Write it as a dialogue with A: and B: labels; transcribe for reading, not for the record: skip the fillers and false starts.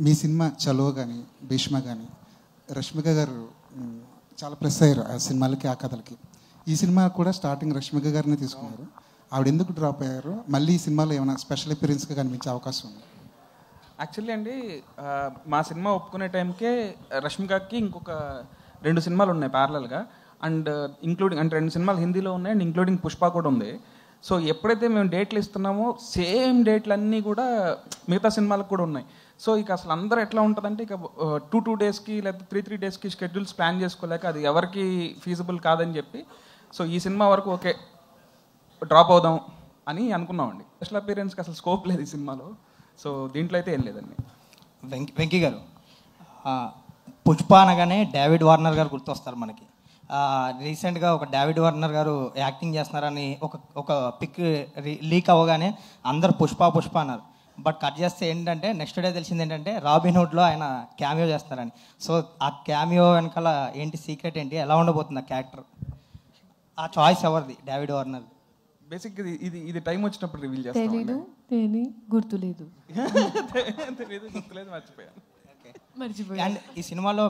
A: మీ cinema చలో కానీ భీష్మ కానీ రష్మిక గారు చాలా ప్లస్ అయ్యారు ఆ సినిమాలకి ఆ కథలకి. ఈ సినిమా కూడా స్టార్టింగ్ రష్మిక గారిని తీసుకున్నారు. ఆవిడ ఎందుకు డ్రాప్ అయ్యారు? మళ్ళీ ఈ సినిమాలో ఏమైనా స్పెషల్ అపియరెన్స్గా కనిపించే అవకాశం ఉంది?
B: యాక్చువల్లీ అండి, మా సినిమా ఒప్పుకునే టైంకే రష్మికకి ఇంకొక 2 సినిమాలు ఉన్నాయి ప్యారలల్గా. అండ్ ఇంక్లూడింగ్ అంటే 2 సినిమాలు హిందీలో ఉన్నాయి అండ్ ఇంక్లూడింగ్ పుష్ప కూడా ఉంది. సో ఎప్పుడైతే మేము డేట్లు ఇస్తున్నామో సేమ్ డేట్లన్నీ కూడా మిగతా సినిమాలకు కూడా ఉన్నాయి. సో ఇక అసలు అందరూ ఎట్లా ఉంటుందంటే ఇక 2 daysకి లేదా 3 daysకి షెడ్యూల్స్ ప్లాన్ చేసుకోలేక అది ఎవరికి ఫీజిబుల్ కాదని చెప్పి సో ఈ సినిమా వరకు ఓకే డ్రాప్ అవుదాం అని అనుకున్నామండి. స్పెషల్ అపియరెన్స్కి అసలు స్కోప్ లేదు ఈ సినిమాలో. సో దీంట్లో అయితే ఏం లేదండి.
C: వెంకీ గారు, పుష్ప అనగానే డేవిడ్ వార్నర్ గారు గుర్తొస్తారు మనకి. రీసెంట్గా ఒక డేవిడ్ వార్నర్ గారు యాక్టింగ్ చేస్తున్నారని ఒక పిక్ లీక్ అవ్వగానే అందరు పుష్ప అన్నారు. బట్ కట్ చేస్తే ఏంటంటే నెక్స్ట్ డే తెలిసింది ఏంటంటే రాబిన్హుడ్లో ఆయన క్యామియో చేస్తున్నారని. సో ఆ క్యామియో వెనకాల ఏంటి సీక్రెట్ ఏంటి, ఎలా ఉండబోతుంది ఆ క్యారెక్టర్? ఆ చాయిస్ ఎవరిది? David Warner.
B: బేసిక్ ఇది టైం వచ్చినప్పుడు రివీల్ చేస్తాను.
D: గుర్తులేదు
B: గుర్తులేదు, మర్చిపోయాను.
D: మర్చిపోయాను.
C: అండ్ ఈ సినిమాలో